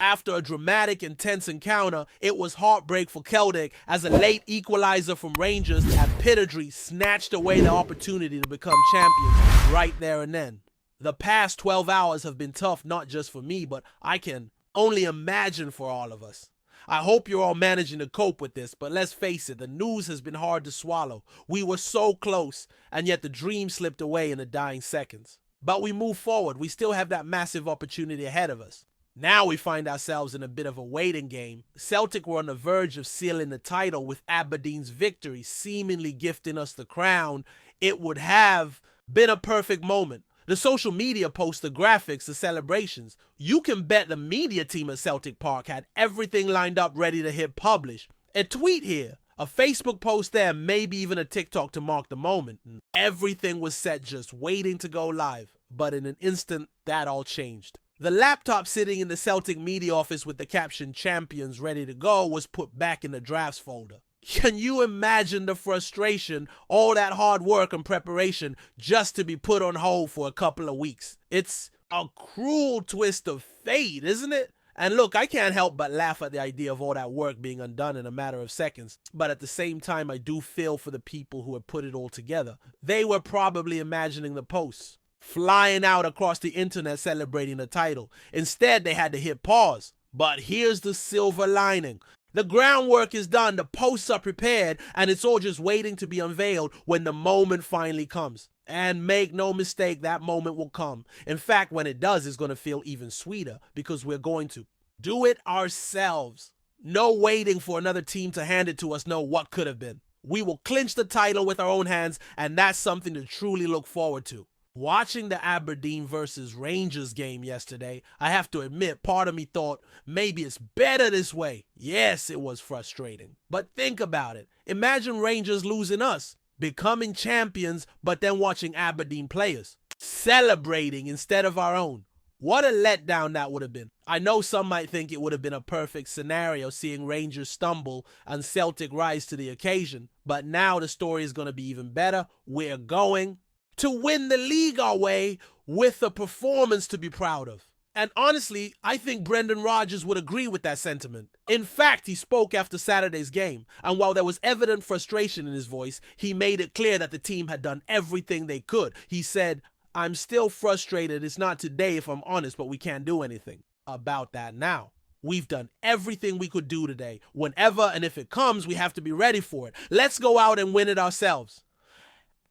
After a dramatic, intense encounter, it was heartbreak for Celtic as a late equalizer from Rangers at Pittodrie snatched away the opportunity to become champions right there and then. The past 12 hours have been tough, not just for me, but I can only imagine for all of us. I hope you're all managing to cope with this, but let's face it, the news has been hard to swallow. We were so close, and yet the dream slipped away in the dying seconds. But we move forward. We still have that massive opportunity ahead of us. Now we find ourselves in a bit of a waiting game. Celtic were on the verge of sealing the title with Aberdeen's victory, seemingly gifting us the crown. It would have been a perfect moment. The social media posts, the graphics, the celebrations. You can bet the media team at Celtic Park had everything lined up ready to hit publish. A tweet here, a Facebook post there, maybe even a TikTok to mark the moment. Everything was set, just waiting to go live. But in an instant, that all changed. The laptop sitting in the Celtic media office with the caption "Champions" ready to go was put back in the drafts folder. Can you imagine the frustration, all that hard work and preparation just to be put on hold for a couple of weeks? It's a cruel twist of fate, isn't it? And look, I can't help but laugh at the idea of all that work being undone in a matter of seconds. But at the same time, I do feel for the people who had put it all together. They were probably imagining the posts, flying out across the internet celebrating the title. Instead, they had to hit pause. But here's the silver lining. The groundwork is done, the posts are prepared, and it's all just waiting to be unveiled when the moment finally comes. And make no mistake, that moment will come. In fact, when it does, it's going to feel even sweeter because we're going to do it ourselves. No waiting for another team to hand it to us, no what could have been. We will clinch the title with our own hands, and that's something to truly look forward to. Watching the Aberdeen versus Rangers game yesterday, I have to admit, part of me thought maybe it's better this way. Yes, it was frustrating. But think about it. Imagine Rangers losing us, becoming champions, but then watching Aberdeen players celebrating instead of our own. What a letdown that would have been. I know some might think it would have been a perfect scenario seeing Rangers stumble and Celtic rise to the occasion. But now the story is going to be even better. We're going to win the league our way with a performance to be proud of. And honestly, I think Brendan Rodgers would agree with that sentiment. In fact, he spoke after Saturday's game, and while there was evident frustration in his voice, he made it clear that the team had done everything they could. He said, "I'm still frustrated. It's not today if I'm honest, but we can't do anything about that now. We've done everything we could do today. Whenever and if it comes, we have to be ready for it. Let's go out and win it ourselves."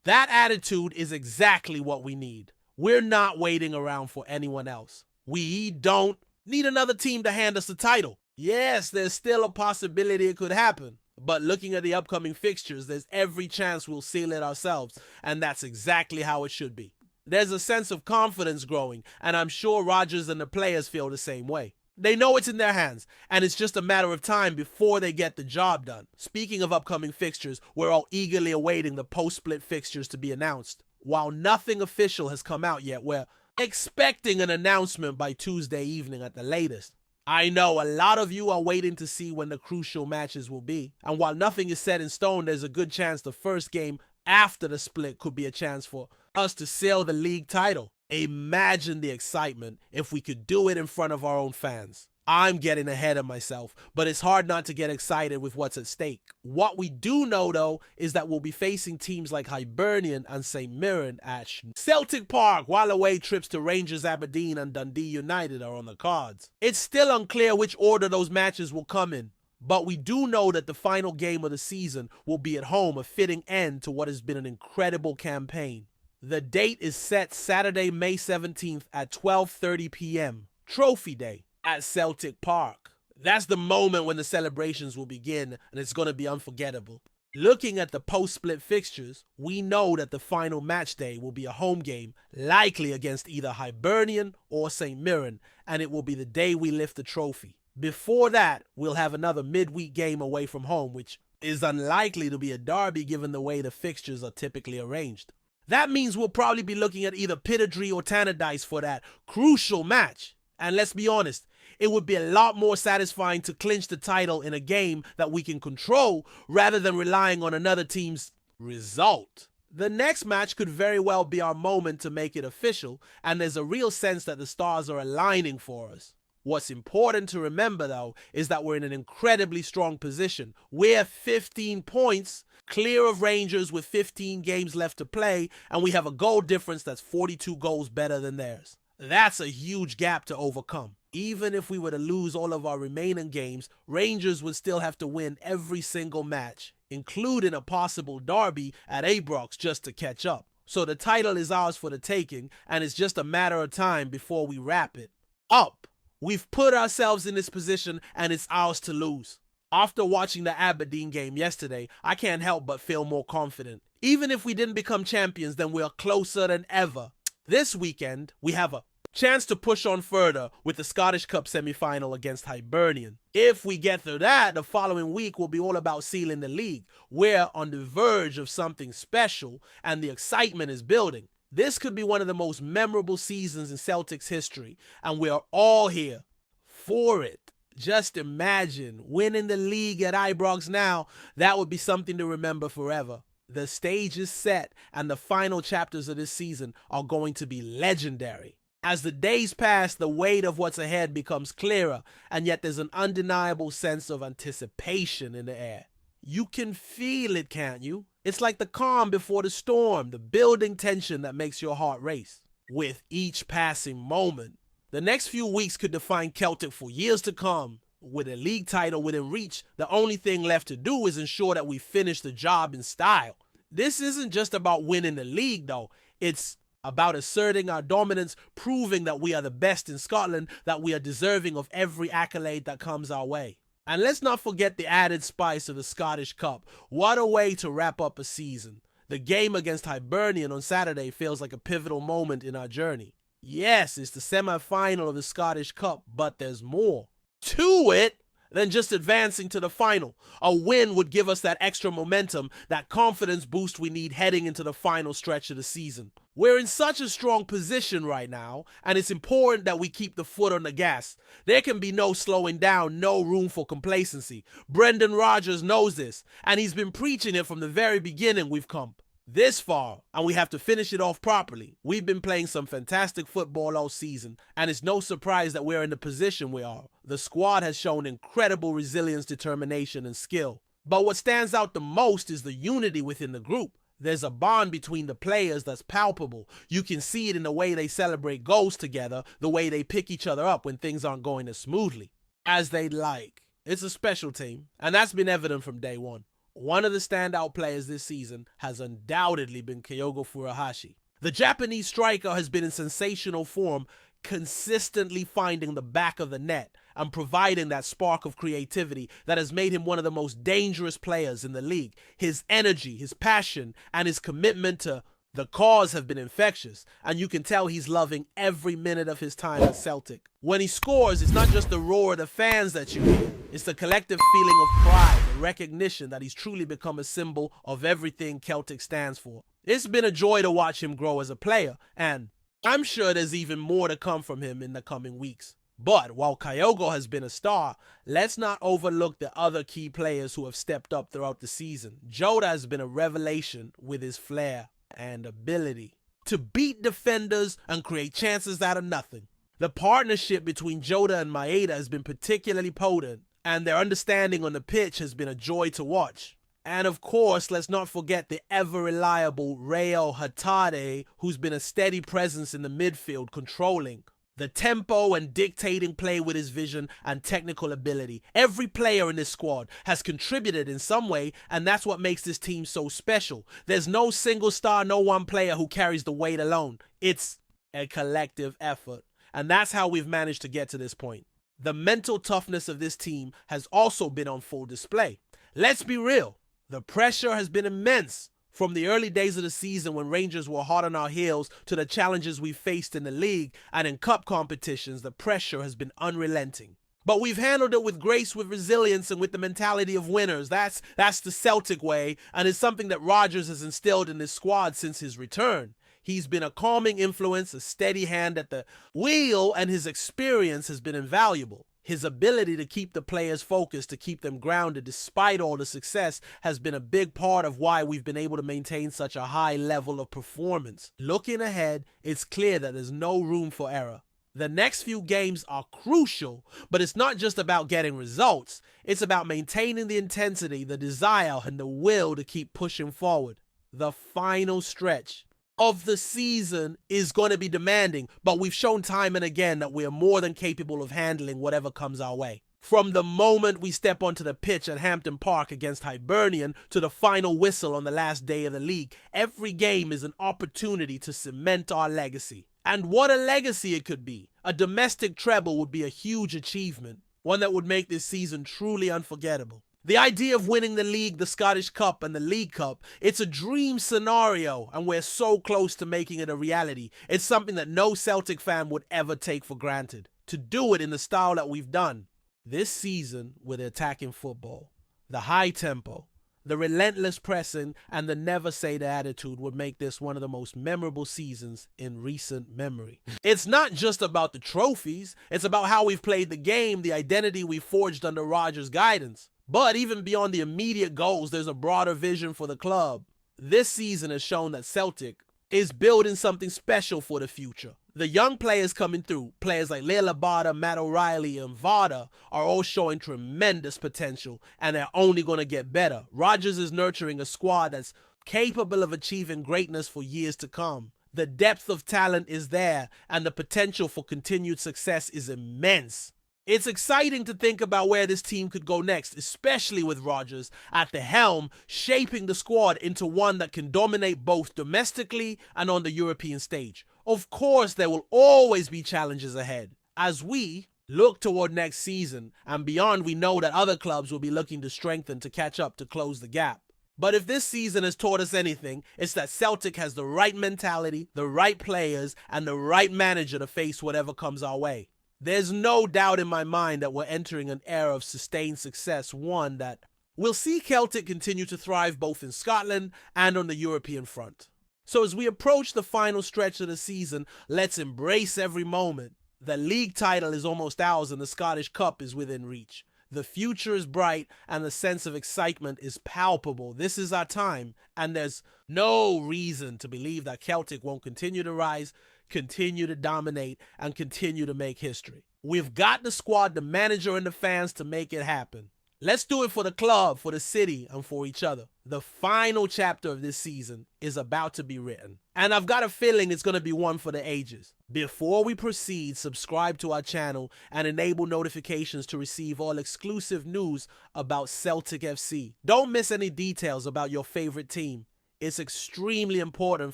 That attitude is exactly what we need. We're not waiting around for anyone else. We don't need another team to hand us the title. Yes, there's still a possibility it could happen. But looking at the upcoming fixtures, there's every chance we'll seal it ourselves. And that's exactly how it should be. There's a sense of confidence growing, and I'm sure Rodgers and the players feel the same way. They know it's in their hands, and it's just a matter of time before they get the job done. Speaking of upcoming fixtures, we're all eagerly awaiting the post-split fixtures to be announced. While nothing official has come out yet, we're expecting an announcement by Tuesday evening at the latest. I know a lot of you are waiting to see when the crucial matches will be, and while nothing is set in stone, there's a good chance the first game after the split could be a chance for us to seal the league title. Imagine the excitement if we could do it in front of our own fans. I'm getting ahead of myself, but it's hard not to get excited with what's at stake. What we do know, though, is that we'll be facing teams like Hibernian and St. Mirren at Celtic Park, while away trips to Rangers, Aberdeen and Dundee United are on the cards. It's still unclear which order those matches will come in, but we do know that the final game of the season will be at home, a fitting end to what has been an incredible campaign. The date is set Saturday, May 17th at 12:30 p.m. Trophy Day at Celtic Park. That's the moment when the celebrations will begin, and it's going to be unforgettable. Looking at the post-split fixtures, we know that the final match day will be a home game, likely against either Hibernian or St. Mirren, and it will be the day we lift the trophy. Before that, we'll have another midweek game away from home, which is unlikely to be a derby given the way the fixtures are typically arranged. That means we'll probably be looking at either Pittodrie or Tannadice for that crucial match. And let's be honest, it would be a lot more satisfying to clinch the title in a game that we can control rather than relying on another team's result. The next match could very well be our moment to make it official, and there's a real sense that the stars are aligning for us. What's important to remember, though, is that we're in an incredibly strong position. We're 15 points clear of Rangers with 15 games left to play, and we have a goal difference that's 42 goals better than theirs. That's a huge gap to overcome. Even if we were to lose all of our remaining games, Rangers would still have to win every single match, including a possible derby at Ibrox just to catch up. So the title is ours for the taking, and it's just a matter of time before we wrap it up. We've put ourselves in this position, and it's ours to lose. After watching the Aberdeen game yesterday, I can't help but feel more confident. Even if we didn't become champions, then we're closer than ever. This weekend, we have a chance to push on further with the Scottish Cup semi-final against Hibernian. If we get through that, the following week will be all about sealing the league. We're on the verge of something special, and the excitement is building. This could be one of the most memorable seasons in Celtic's history, and we're all here for it. Just imagine winning the league at Ibrox now. That would be something to remember forever. The stage is set, and the final chapters of this season are going to be legendary. As the days pass, the weight of what's ahead becomes clearer, and yet there's an undeniable sense of anticipation in the air. You can feel it, can't you? It's like the calm before the storm, the building tension that makes your heart race. With each passing moment, the next few weeks could define Celtic for years to come. With a league title within reach, the only thing left to do is ensure that we finish the job in style. This isn't just about winning the league, though. It's about asserting our dominance, proving that we are the best in Scotland, that we are deserving of every accolade that comes our way. And let's not forget the added spice of the Scottish Cup. What a way to wrap up a season. The game against Hibernian on Saturday feels like a pivotal moment in our journey. Yes, it's the semi-final of the Scottish Cup, but there's more to it than just advancing to the final. A win would give us that extra momentum, that confidence boost we need heading into the final stretch of the season. We're in such a strong position right now, and it's important that we keep the foot on the gas. There can be no slowing down, no room for complacency. Brendan Rodgers knows this, and he's been preaching it from the very beginning. We've come this far, and we have to finish it off properly. We've been playing some fantastic football all season, and it's no surprise that we're in the position we are. The squad has shown incredible resilience, determination, and skill. But what stands out the most is the unity within the group. There's a bond between the players that's palpable. You can see it in the way they celebrate goals together, the way they pick each other up when things aren't going as smoothly as they'd like. It's a special team, and that's been evident from day one. One of the standout players this season has undoubtedly been Kyogo Furuhashi. The Japanese striker has been in sensational form, consistently finding the back of the net and providing that spark of creativity that has made him one of the most dangerous players in the league. His energy, his passion, and his commitment to the cause have been infectious, and you can tell he's loving every minute of his time at Celtic. When he scores, it's not just the roar of the fans that you hear. It's the collective feeling of pride, the recognition that he's truly become a symbol of everything Celtic stands for. It's been a joy to watch him grow as a player, and I'm sure there's even more to come from him in the coming weeks. But while Kyogo has been a star, let's not overlook the other key players who have stepped up throughout the season. Jota has been a revelation with his flair and ability to beat defenders and create chances out of nothing. The partnership between Jota and Maeda has been particularly potent, and their understanding on the pitch has been a joy to watch. And of course, let's not forget the ever-reliable Reo Hatate, who's been a steady presence in the midfield, controlling the tempo and dictating play with his vision and technical ability. Every player in this squad has contributed in some way, and that's what makes this team so special. There's no single star, no one player who carries the weight alone. It's a collective effort, and that's how we've managed to get to this point. The mental toughness of this team has also been on full display. Let's be real, the pressure has been immense. From the early days of the season when Rangers were hot on our heels to the challenges we faced in the league and in cup competitions, the pressure has been unrelenting. But we've handled it with grace, with resilience, and with the mentality of winners. That's the Celtic way, and it's something that Rodgers has instilled in this squad since his return. He's been a calming influence, a steady hand at the wheel, and his experience has been invaluable. His ability to keep the players focused, to keep them grounded despite all the success, has been a big part of why we've been able to maintain such a high level of performance. Looking ahead, it's clear that there's no room for error. The next few games are crucial, but it's not just about getting results. It's about maintaining the intensity, the desire, and the will to keep pushing forward. The final stretch of the season is going to be demanding, but we've shown time and again that we are more than capable of handling whatever comes our way. From the moment we step onto the pitch at Hampden Park against Hibernian to the final whistle on the last day of the league, every game is an opportunity to cement our legacy. And what a legacy it could be. A domestic treble would be a huge achievement, one that would make this season truly unforgettable. The idea of winning the league, the Scottish Cup, and the League Cup, it's a dream scenario, and we're so close to making it a reality. It's something that no Celtic fan would ever take for granted. To do it in the style that we've done this season with attacking football, the high tempo, the relentless pressing, and the never-say-die attitude would make this one of the most memorable seasons in recent memory. It's not just about the trophies, it's about how we've played the game, the identity we forged under Rodgers' guidance. But even beyond the immediate goals, there's a broader vision for the club. This season has shown that Celtic is building something special for the future. The young players coming through, players like Leila Bada, Matt O'Reilly, and Vada, are all showing tremendous potential, and they're only going to get better. Rodgers is nurturing a squad that's capable of achieving greatness for years to come. The depth of talent is there, and the potential for continued success is immense. It's exciting to think about where this team could go next, especially with Rodgers at the helm, shaping the squad into one that can dominate both domestically and on the European stage. Of course, there will always be challenges ahead. As we look toward next season and beyond, we know that other clubs will be looking to strengthen to catch up to close the gap. But if this season has taught us anything, it's that Celtic has the right mentality, the right players, and the right manager to face whatever comes our way. There's no doubt in my mind that we're entering an era of sustained success, one that will see Celtic continue to thrive both in Scotland and on the European front. So as we approach the final stretch of the season, let's embrace every moment. The league title is almost ours and the Scottish Cup is within reach. The future is bright and the sense of excitement is palpable. This is our time, and there's no reason to believe that Celtic won't continue to rise, continue to dominate, and continue to make history. We've got the squad, the manager, and the fans to make it happen. Let's do it for the club, for the city, and for each other. The final chapter of this season is about to be written, and I've got a feeling it's going to be one for the ages. Before we proceed, subscribe to our channel and enable notifications to receive all exclusive news about Celtic FC. Don't miss any details about your favorite team. It's extremely important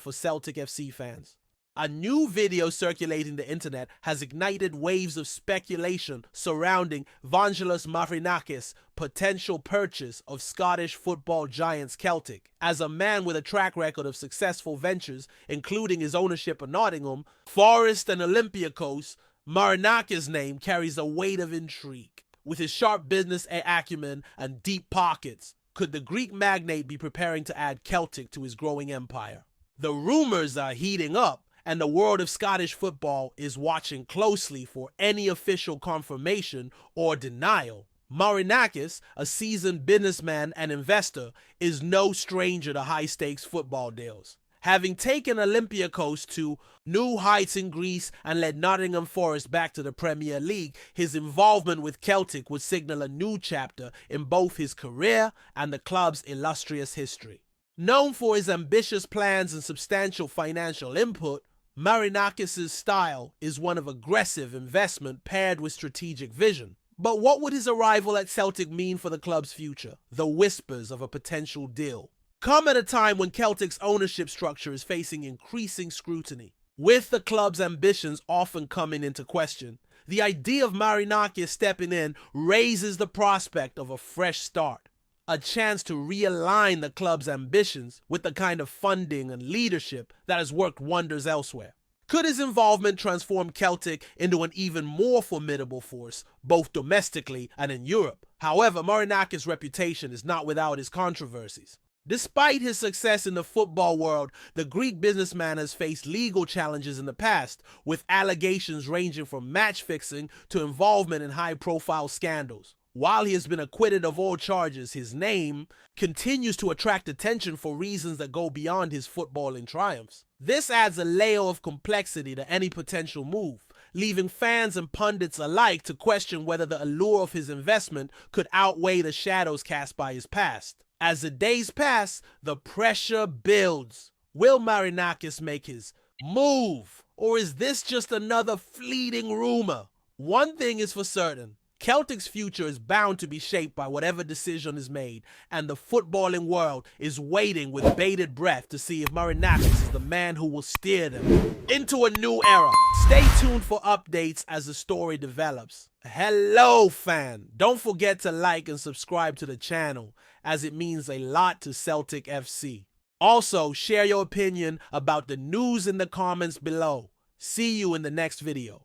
for Celtic FC fans. A new video circulating the internet has ignited waves of speculation surrounding Vangelis Marinakis' potential purchase of Scottish football giants Celtic. As a man with a track record of successful ventures, including his ownership of Nottingham, Forest and Olympiacos, Marinakis' name carries a weight of intrigue. With his sharp business acumen and deep pockets, could the Greek magnate be preparing to add Celtic to his growing empire? The rumors are heating up, and the world of Scottish football is watching closely for any official confirmation or denial. Marinakis, a seasoned businessman and investor, is no stranger to high-stakes football deals. Having taken Olympiacos to new heights in Greece and led Nottingham Forest back to the Premier League, his involvement with Celtic would signal a new chapter in both his career and the club's illustrious history. Known for his ambitious plans and substantial financial input, Marinakis' style is one of aggressive investment paired with strategic vision. But what would his arrival at Celtic mean for the club's future? The whispers of a potential deal come at a time when Celtic's ownership structure is facing increasing scrutiny. With the club's ambitions often coming into question, the idea of Marinakis stepping in raises the prospect of a fresh start. A chance to realign the club's ambitions with the kind of funding and leadership that has worked wonders elsewhere. Could his involvement transform Celtic into an even more formidable force, both domestically and in Europe? However, Marinakis' reputation is not without his controversies. Despite his success in the football world, the Greek businessman has faced legal challenges in the past, with allegations ranging from match fixing to involvement in high-profile scandals. While he has been acquitted of all charges, his name continues to attract attention for reasons that go beyond his footballing triumphs. This adds a layer of complexity to any potential move. leaving fans and pundits alike to question whether the allure of his investment could outweigh the shadows cast by his past. As the days pass, the pressure builds. Will Marinakis make his move? Or is this just another fleeting rumor? One thing is for certain. Celtic's future is bound to be shaped by whatever decision is made, and the footballing world is waiting with bated breath to see if Marinakis is the man who will steer them into a new era. Stay tuned for updates as the story develops. Hello, fan! Don't forget to like and subscribe to the channel, as it means a lot to Celtic FC. Also, share your opinion about the news in the comments below. See you in the next video.